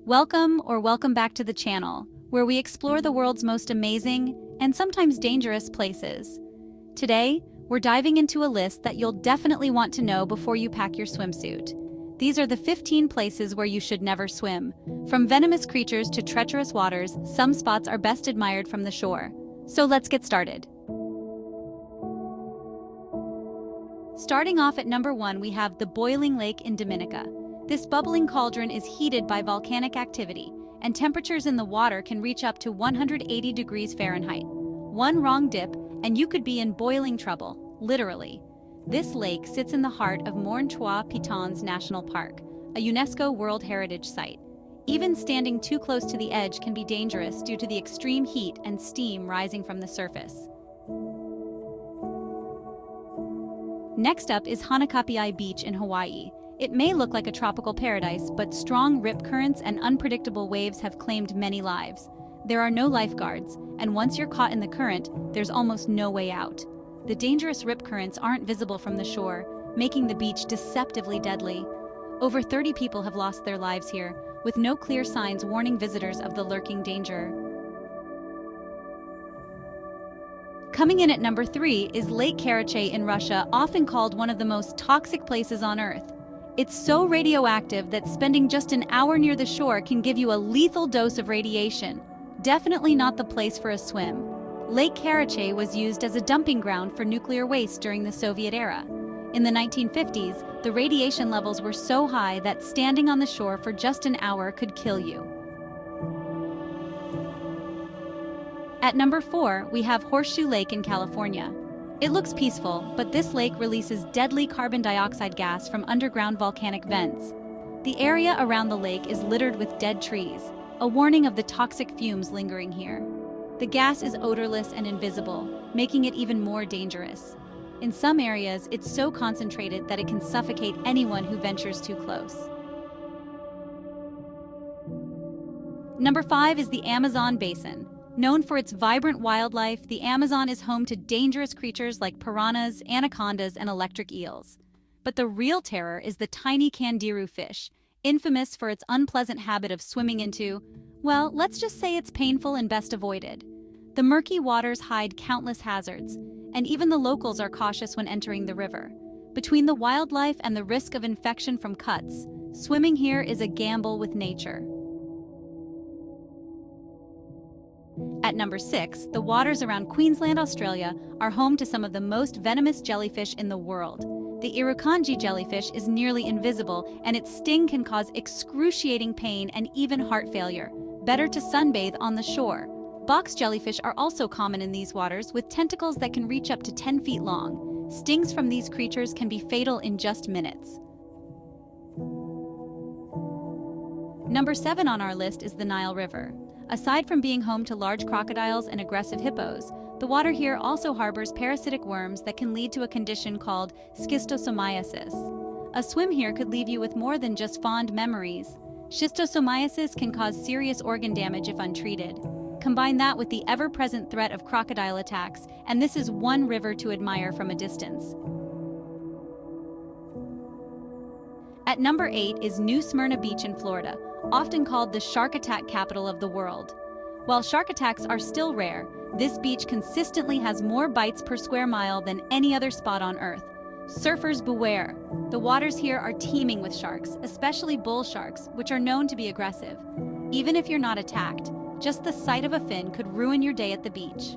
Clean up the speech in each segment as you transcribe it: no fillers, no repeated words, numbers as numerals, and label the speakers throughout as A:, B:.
A: Welcome back to the channel, where we explore the world's most amazing and sometimes dangerous places. Today, we're diving into a list that you'll definitely want to know before you pack your swimsuit. These are the 15 places where you should never swim. From venomous creatures to treacherous waters, some spots are best admired from the shore. So let's get started. Starting off at number 1, we have the boiling lake in Dominica. This bubbling cauldron is heated by volcanic activity, and temperatures in the water can reach up to 180 degrees Fahrenheit. One wrong dip, and you could be in boiling trouble, literally. This lake sits in the heart of Morne Trois Pitons National Park, a UNESCO World Heritage Site. Even standing too close to the edge can be dangerous due to the extreme heat and steam rising from the surface. Next up is Hanakapi'ai Beach in Hawaii. It may look like a tropical paradise, but strong rip currents and unpredictable waves have claimed many lives. There are no lifeguards, and once you're caught in the current, there's almost no way out. The dangerous rip currents aren't visible from the shore, making the beach deceptively deadly. Over 30 people have lost their lives here, with no clear signs warning visitors of the lurking danger. Coming in at number 3 is Lake Karachay in Russia, often called one of the most toxic places on Earth. It's so radioactive that spending just an hour near the shore can give you a lethal dose of radiation. Definitely not the place for a swim. Lake Karachay was used as a dumping ground for nuclear waste during the Soviet era. In the 1950s, the radiation levels were so high that standing on the shore for just an hour could kill you. At number 4, we have Horseshoe Lake in California. It looks peaceful, but this lake releases deadly carbon dioxide gas from underground volcanic vents. The area around the lake is littered with dead trees, a warning of the toxic fumes lingering here. The gas is odorless and invisible, making it even more dangerous. In some areas, it's so concentrated that it can suffocate anyone who ventures too close. Number 5 is the Amazon Basin. Known for its vibrant wildlife, the Amazon is home to dangerous creatures like piranhas, anacondas, and electric eels. But the real terror is the tiny candiru fish, infamous for its unpleasant habit of swimming into, well, let's just say it's painful and best avoided. The murky waters hide countless hazards, and even the locals are cautious when entering the river. Between the wildlife and the risk of infection from cuts, swimming here is a gamble with nature. At number 6, the waters around Queensland, Australia are home to some of the most venomous jellyfish in the world. The irukandji jellyfish is nearly invisible, and its sting can cause excruciating pain and even heart failure. Better to sunbathe on the shore. Box jellyfish are also common in these waters, with tentacles that can reach up to 10 feet long. Stings from these creatures can be fatal in just minutes. Number 7 on our list is the Nile River. Aside from being home to large crocodiles and aggressive hippos, the water here also harbors parasitic worms that can lead to a condition called schistosomiasis. A swim here could leave you with more than just fond memories. Schistosomiasis can cause serious organ damage if untreated. Combine that with the ever-present threat of crocodile attacks, and this is one river to admire from a distance. At number 8 is New Smyrna Beach in Florida, often called the shark attack capital of the world. While shark attacks are still rare, this beach consistently has more bites per square mile than any other spot on Earth. Surfers beware. The waters here are teeming with sharks, especially bull sharks, which are known to be aggressive. Even if you're not attacked, just the sight of a fin could ruin your day at the beach.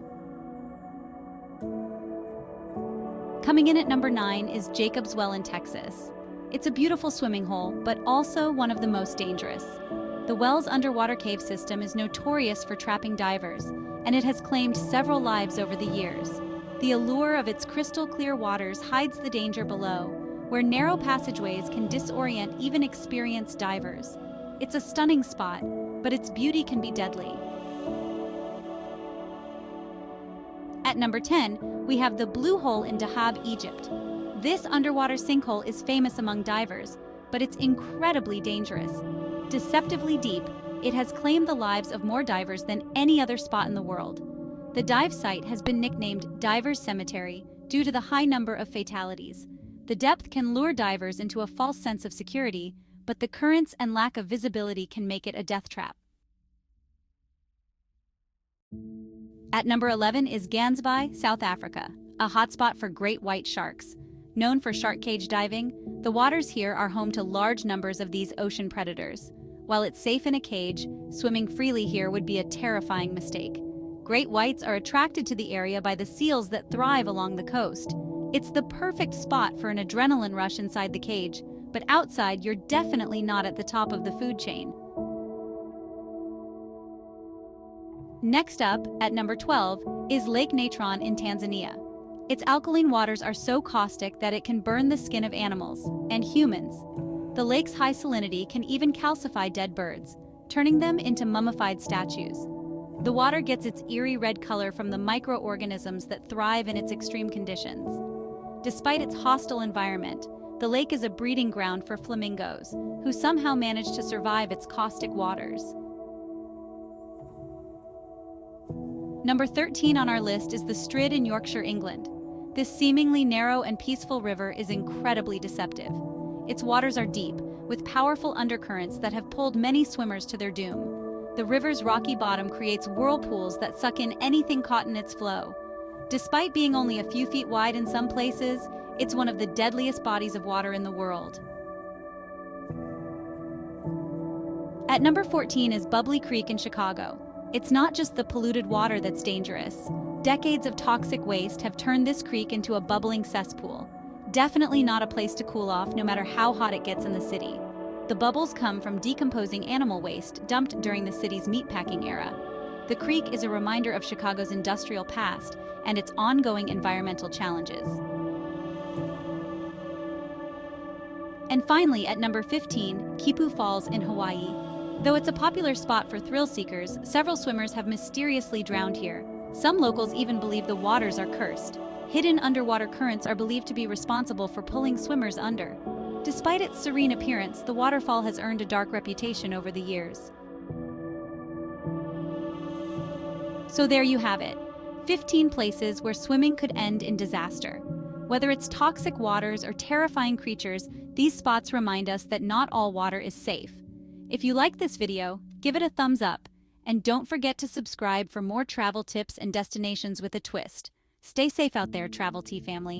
A: Coming in at number 9 is Jacob's Well in Texas. It's a beautiful swimming hole, but also one of the most dangerous. The well's underwater cave system is notorious for trapping divers, and it has claimed several lives over the years. The allure of its crystal-clear waters hides the danger below, where narrow passageways can disorient even experienced divers. It's a stunning spot, but its beauty can be deadly. At number 10, we have the Blue Hole in Dahab, Egypt. This underwater sinkhole is famous among divers, but it's incredibly dangerous. Deceptively deep, it has claimed the lives of more divers than any other spot in the world. The dive site has been nicknamed Divers' Cemetery due to the high number of fatalities. The depth can lure divers into a false sense of security, but the currents and lack of visibility can make it a death trap. At number 11 is Gansbaai, South Africa, a hotspot for great white sharks. Known for shark cage diving, the waters here are home to large numbers of these ocean predators. While it's safe in a cage, swimming freely here would be a terrifying mistake. Great whites are attracted to the area by the seals that thrive along the coast. It's the perfect spot for an adrenaline rush inside the cage, but outside you're definitely not at the top of the food chain. Next up, at number 12, is Lake Natron in Tanzania. Its alkaline waters are so caustic that it can burn the skin of animals and humans. The lake's high salinity can even calcify dead birds, turning them into mummified statues. The water gets its eerie red color from the microorganisms that thrive in its extreme conditions. Despite its hostile environment, the lake is a breeding ground for flamingos, who somehow manage to survive its caustic waters. Number 13 on our list is the Strid in Yorkshire, England. This seemingly narrow and peaceful river is incredibly deceptive. Its waters are deep, with powerful undercurrents that have pulled many swimmers to their doom. The river's rocky bottom creates whirlpools that suck in anything caught in its flow. Despite being only a few feet wide in some places, it's one of the deadliest bodies of water in the world. At number 14 is Bubbly Creek in Chicago. It's not just the polluted water that's dangerous. Decades of toxic waste have turned this creek into a bubbling cesspool. Definitely not a place to cool off no matter how hot it gets in the city. The bubbles come from decomposing animal waste dumped during the city's meatpacking era. The creek is a reminder of Chicago's industrial past and its ongoing environmental challenges. And finally, at number 15, Kipu Falls in Hawaii. Though it's a popular spot for thrill seekers, several swimmers have mysteriously drowned here. Some locals even believe the waters are cursed. Hidden underwater currents are believed to be responsible for pulling swimmers under. Despite its serene appearance, the waterfall has earned a dark reputation over the years. So there you have it, 15 places where swimming could end in disaster. Whether it's toxic waters or terrifying creatures, these spots remind us that not all water is safe. If you like this video, give it a thumbs up, and don't forget to subscribe for more travel tips and destinations with a twist. Stay safe out there, Travel Tea family.